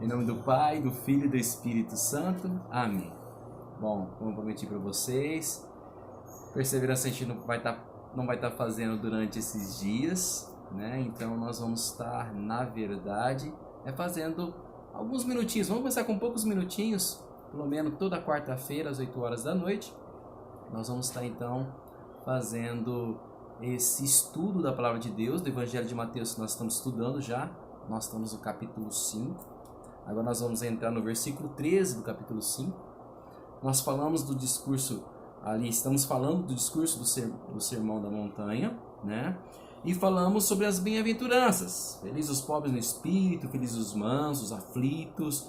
Em nome do Pai, do Filho e do Espírito Santo. Amém. Bom, como eu prometi para vocês, perseverança a gente não vai estar fazendo durante esses dias, né? Então nós vamos estar, na verdade, fazendo alguns minutinhos. Vamos começar com poucos minutinhos, pelo menos toda quarta-feira, às 8 horas da noite. Nós vamos estar, então, fazendo esse estudo da Palavra de Deus, do Evangelho de Mateus, que nós estamos estudando já. Nós estamos no capítulo 5. Agora nós vamos entrar no versículo 13 do capítulo 5. Nós falamos do discurso ali, estamos falando do discurso do Sermão da Montanha, né? E falamos sobre as bem-aventuranças. Felizes os pobres no espírito, felizes os mansos, os aflitos,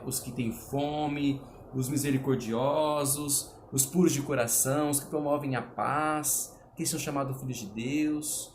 os que têm fome, os misericordiosos, os puros de coração, os que promovem a paz, que são chamados filhos de Deus,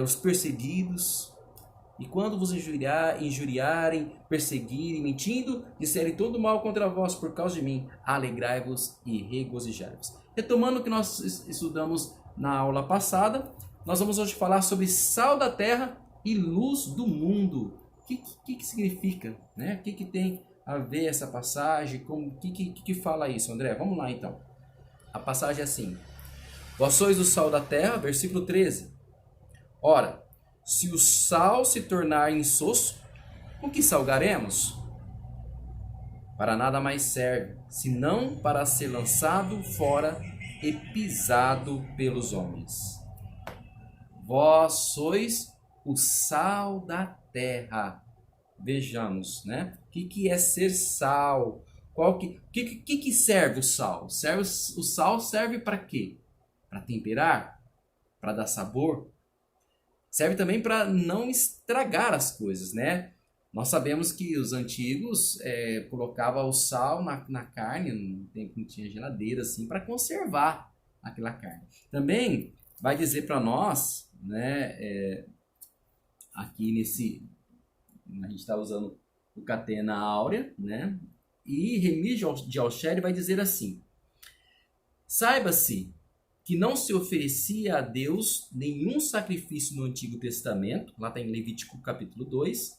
os perseguidos. E quando vos injuriarem, perseguirem, mentindo, disserem todo mal contra vós por causa de mim, alegrai-vos e regozijai-vos. Retomando o que nós estudamos na aula passada, nós vamos hoje falar sobre sal da terra e luz do mundo. O que significa? Né? O que tem a ver essa passagem? O que fala isso, André? Vamos lá então. A passagem é assim. Vós sois o sal da terra, versículo 13. Ora, se o sal se tornar insosso, com que salgaremos? Para nada mais serve, senão para ser lançado fora e pisado pelos homens. Vós sois o sal da terra. Vejamos, né? O que é ser sal? Que serve o sal? O sal serve para quê? Para temperar? Para dar sabor? Serve também para não estragar as coisas, né? Nós sabemos que os antigos colocavam o sal na carne, no tempo que não tinha geladeira, assim, para conservar aquela carne. Também vai dizer para nós, né? Aqui a gente está usando o Catena Áurea, né? E Remígio de Alchere vai dizer assim: saiba-se que não se oferecia a Deus nenhum sacrifício no Antigo Testamento, lá está em Levítico capítulo 2,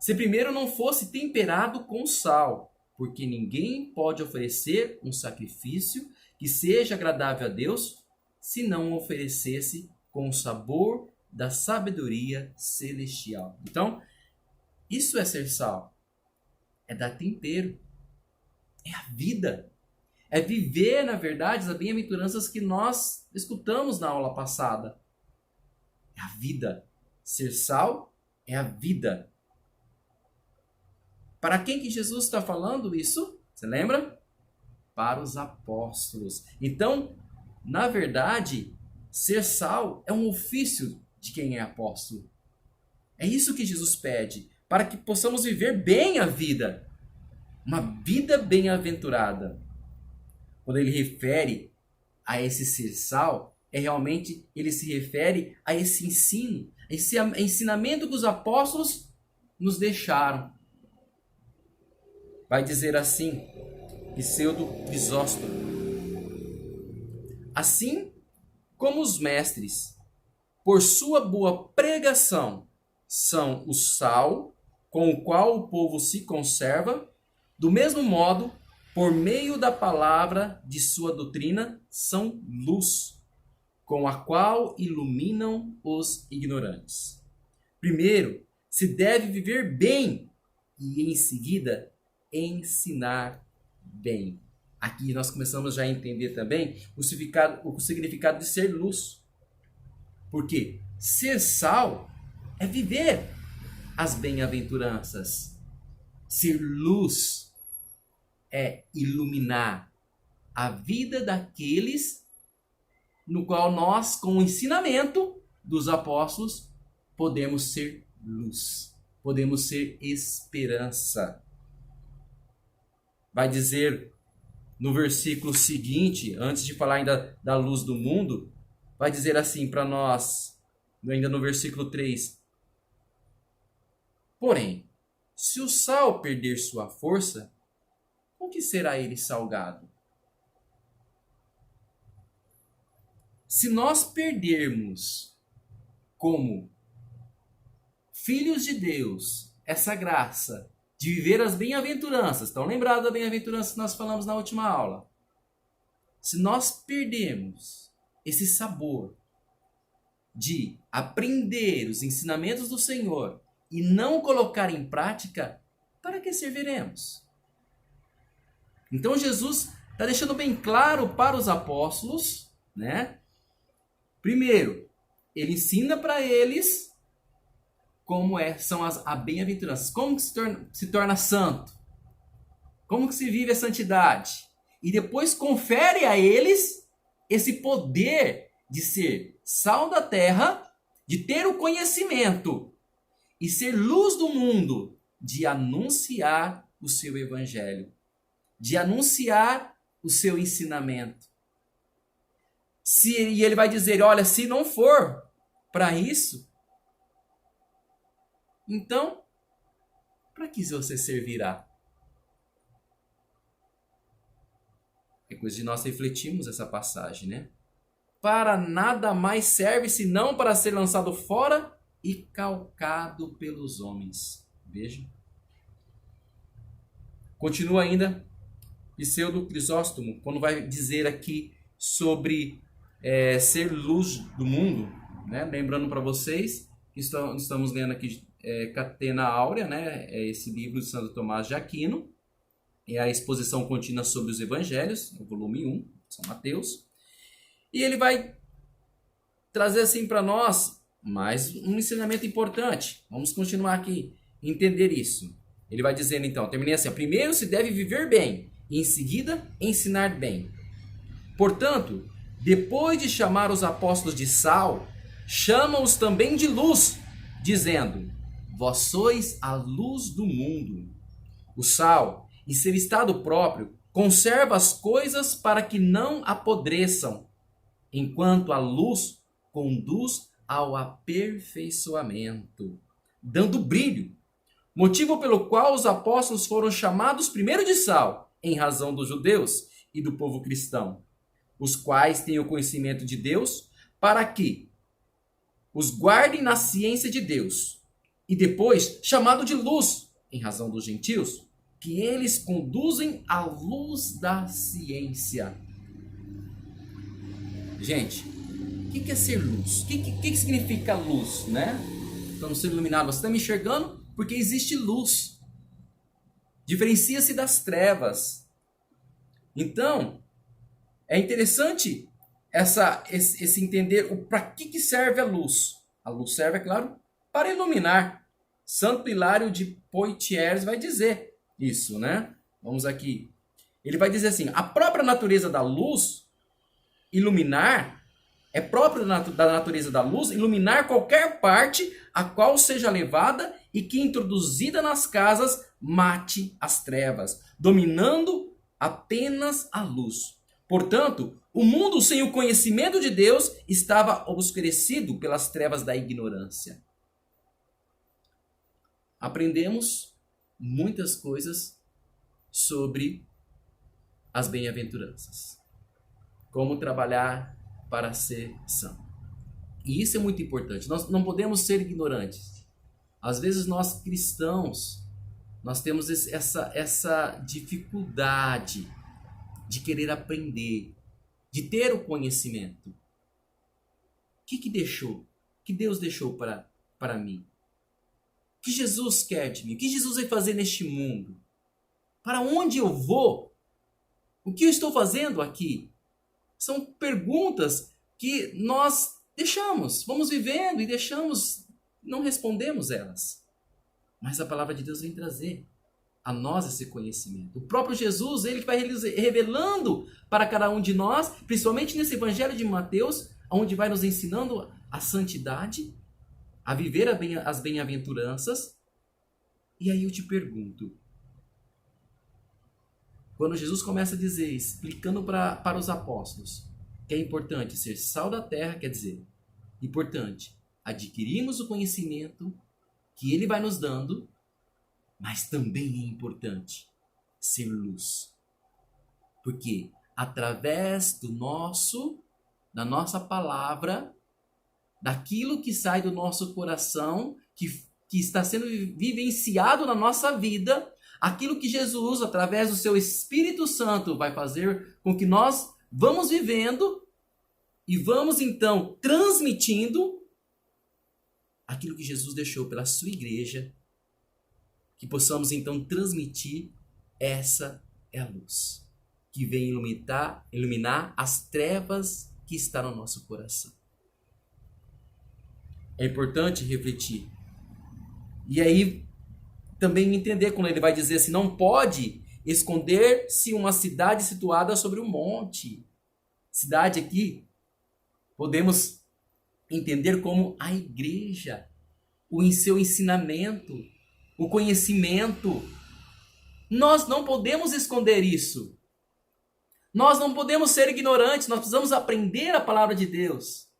se primeiro não fosse temperado com sal, porque ninguém pode oferecer um sacrifício que seja agradável a Deus, se não oferecesse com o sabor da sabedoria celestial. Então, isso é ser sal, é dar tempero, é a vida. É viver, na verdade, as bem-aventuranças que nós escutamos na aula passada. É a vida. Ser sal é a vida. Para quem que Jesus está falando isso? Você lembra? Para os apóstolos. Então, na verdade, ser sal é um ofício de quem é apóstolo. É isso que Jesus pede, para que possamos viver bem a vida. Uma vida bem-aventurada. Quando ele refere a esse ser sal, realmente ele se refere a esse ensino, esse ensinamento que os apóstolos nos deixaram. Vai dizer assim, Pseudo Crisóstomo: assim como os mestres, por sua boa pregação, são o sal com o qual o povo se conserva, do mesmo modo, por meio da palavra de sua doutrina, são luz, com a qual iluminam os ignorantes. Primeiro, se deve viver bem e, em seguida, ensinar bem. Aqui nós começamos já a entender também o significado de ser luz. Porque ser sal é viver as bem-aventuranças. Ser luz é iluminar a vida daqueles no qual nós, com o ensinamento dos apóstolos, podemos ser luz, podemos ser esperança. Vai dizer no versículo seguinte, antes de falar ainda da luz do mundo, vai dizer assim para nós, ainda no versículo 3: porém, se o sal perder sua força, com que será ele salgado? Se nós perdermos como filhos de Deus essa graça de viver as bem-aventuranças, estão lembrados da bem-aventurança que nós falamos na última aula? Se nós perdemos esse sabor de aprender os ensinamentos do Senhor e não colocar em prática, para que serviremos? Então Jesus está deixando bem claro para os apóstolos, né? Primeiro, ele ensina para eles como são as bem-aventuranças, como que se torna santo, como que se vive a santidade. E depois confere a eles esse poder de ser sal da terra, de ter o conhecimento e ser luz do mundo, de anunciar o seu evangelho, de anunciar o seu ensinamento. E ele vai dizer, olha, se não for para isso, então, para que você servirá? É coisa de nós refletirmos essa passagem, né? Para nada mais serve senão para ser lançado fora e calcado pelos homens. Veja. Continua ainda Pseudo Crisóstomo, quando vai dizer aqui sobre ser luz do mundo, né? Lembrando para vocês que estamos lendo aqui Catena Áurea, né? É esse livro de Santo Tomás de Aquino, é a exposição contínua sobre os evangelhos, o volume 1, São Mateus, e ele vai trazer assim para nós mais um ensinamento importante. Vamos continuar aqui, entender isso. Ele vai dizendo então, terminei assim, primeiro se deve viver bem, e em seguida ensinar bem. Portanto, depois de chamar os apóstolos de sal, chama-os também de luz, dizendo, vós sois a luz do mundo. O sal, em seu estado próprio, conserva as coisas para que não apodreçam, enquanto a luz conduz ao aperfeiçoamento, dando brilho, motivo pelo qual os apóstolos foram chamados primeiro de sal, em razão dos judeus e do povo cristão, os quais têm o conhecimento de Deus, para que os guardem na ciência de Deus, e depois chamado de luz, em razão dos gentios, que eles conduzem à luz da ciência. Gente, o que é ser luz? O que significa luz, né? Estamos sendo iluminados, você está me enxergando? Porque existe luz. Diferencia-se das trevas. Então, é interessante esse entender para que serve a luz. A luz serve, é claro, para iluminar. Santo Hilário de Poitiers vai dizer isso, né? Vamos aqui. Ele vai dizer assim, a própria natureza da luz, iluminar, é próprio da natureza da luz, iluminar qualquer parte a qual seja levada e que, introduzida nas casas, mate as trevas, dominando apenas a luz. Portanto, o mundo sem o conhecimento de Deus estava obscurecido pelas trevas da ignorância. Aprendemos muitas coisas sobre as bem-aventuranças. Como trabalhar para ser santo. E isso é muito importante. Nós não podemos ser ignorantes. Às vezes nós cristãos, nós temos essa dificuldade de querer aprender, de ter o conhecimento. O que deixou? Que Deus deixou para mim? O que Jesus quer de mim? O que Jesus vai fazer neste mundo? Para onde eu vou? O que eu estou fazendo aqui? São perguntas que nós deixamos, vamos vivendo e deixamos, não respondemos elas. Mas a palavra de Deus vem trazer a nós esse conhecimento. O próprio Jesus, ele vai revelando para cada um de nós, principalmente nesse evangelho de Mateus, onde vai nos ensinando a santidade, a viver as bem-aventuranças. E aí eu te pergunto, quando Jesus começa a dizer, explicando para os apóstolos, que é importante ser sal da terra, quer dizer, importante adquirirmos o conhecimento que ele vai nos dando, mas também é importante ser luz. Porque através da nossa palavra, daquilo que sai do nosso coração, que que está sendo vivenciado na nossa vida, aquilo que Jesus, através do seu Espírito Santo, vai fazer com que nós vamos vivendo e vamos então transmitindo aquilo que Jesus deixou pela sua igreja, que possamos então transmitir. Essa é a luz que vem iluminar as trevas que está no nosso coração. É importante refletir. E aí também entender quando ele vai dizer assim, não pode esconder-se uma cidade situada sobre um monte. Cidade aqui podemos entender como a igreja, o seu ensinamento, o conhecimento. Nós não podemos esconder isso. Nós não podemos ser ignorantes, nós precisamos aprender a palavra de Deus.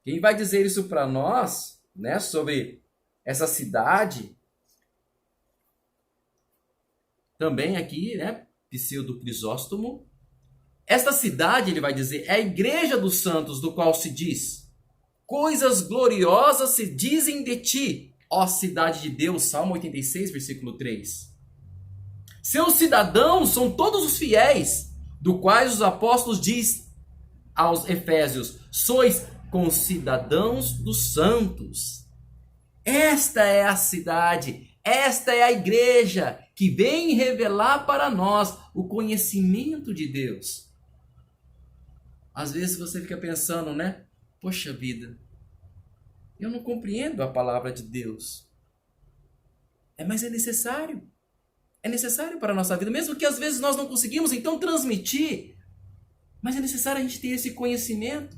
Quem vai dizer isso para nós, né, sobre essa cidade, também aqui, né, Pseudo Crisóstomo. Esta cidade, ele vai dizer, é a igreja dos santos, do qual se diz: coisas gloriosas se dizem de ti, ó cidade de Deus. Salmo 86, versículo 3. Seus cidadãos são todos os fiéis, do quais os apóstolos diz aos Efésios: sois concidadãos dos santos. Esta é a cidade, esta é a igreja que vem revelar para nós o conhecimento de Deus. Às vezes você fica pensando, né? Poxa vida, eu não compreendo a palavra de Deus. Mas é necessário. É necessário para a nossa vida, mesmo que às vezes nós não conseguimos então transmitir. Mas é necessário a gente ter esse conhecimento.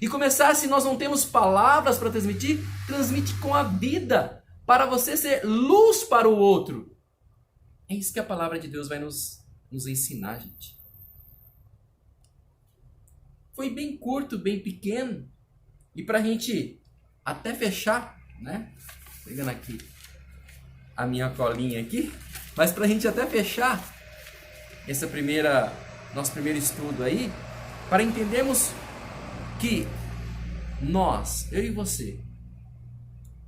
E começar, se nós não temos palavras para transmitir, transmite com a vida, para você ser luz para o outro. É isso que a palavra de Deus vai nos ensinar, gente. Foi bem curto, bem pequeno. E para a gente até fechar, né? Pegando aqui a minha colinha aqui. Mas para a gente até fechar nosso primeiro estudo aí, para entendermos que nós, eu e você,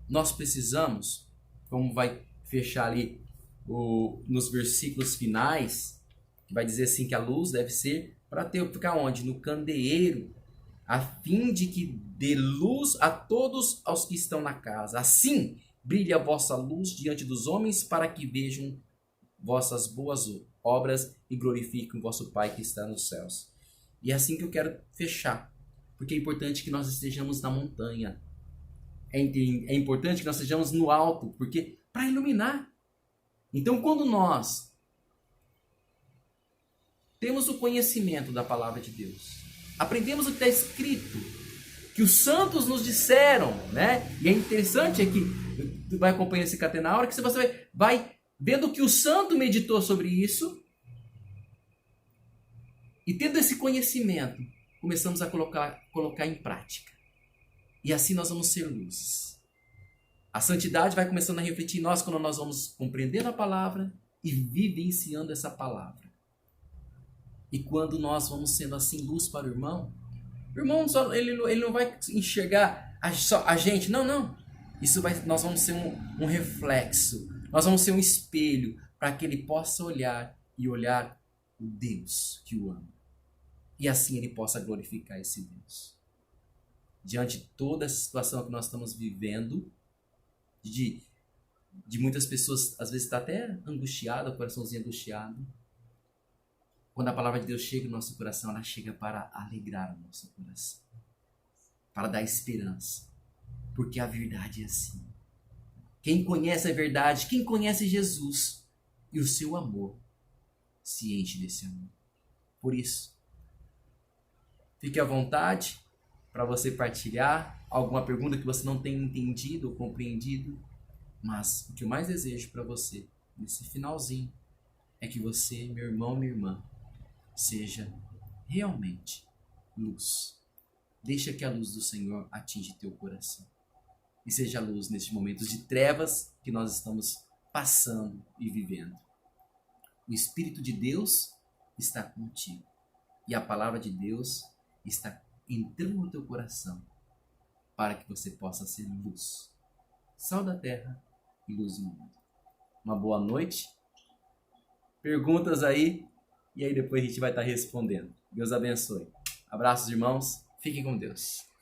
nós precisamos, como vai fechar ali nos versículos finais, que vai dizer assim que a luz deve ser para ficar onde? No candeeiro, a fim de que dê luz a todos aos que estão na casa. Assim, brilhe a vossa luz diante dos homens, para que vejam vossas boas obras e glorifiquem o vosso Pai que está nos céus. E é assim que eu quero fechar, porque é importante que nós estejamos na montanha. É importante que nós estejamos no alto, porque para iluminar. Então, quando nós temos o conhecimento da palavra de Deus, aprendemos o que está escrito, que os santos nos disseram, né? E é interessante é que tu vai acompanhando esse catenar, a hora que você vai vendo que o santo meditou sobre isso, e tendo esse conhecimento, começamos a colocar em prática. E assim nós vamos ser luzes. A santidade vai começando a refletir em nós quando nós vamos compreendendo a palavra e vivenciando essa palavra. E quando nós vamos sendo assim luz para o irmão ele não vai enxergar a gente, não. Nós vamos ser um reflexo, nós vamos ser um espelho para que ele possa olhar o Deus que o ama. E assim ele possa glorificar esse Deus. Diante de toda essa situação que nós estamos vivendo, de muitas pessoas, às vezes está até angustiado, o coraçãozinho angustiado. Quando a palavra de Deus chega no nosso coração, ela chega para alegrar o nosso coração, para dar esperança, porque a verdade é assim. Quem conhece a verdade, quem conhece Jesus e o seu amor, se enche desse amor. Por isso, fique à vontade para você partilhar alguma pergunta que você não tenha entendido ou compreendido, mas o que eu mais desejo para você, nesse finalzinho, é que você, meu irmão, minha irmã, seja realmente luz. Deixa que a luz do Senhor atinja teu coração. E seja luz nestes momentos de trevas que nós estamos passando e vivendo. O Espírito de Deus está contigo. E a palavra de Deus está entrando no teu coração para que você possa ser luz. sal da terra e luz do mundo. Uma boa noite. Perguntas aí, e aí depois a gente vai estar respondendo. Deus abençoe. Abraços, irmãos. Fiquem com Deus.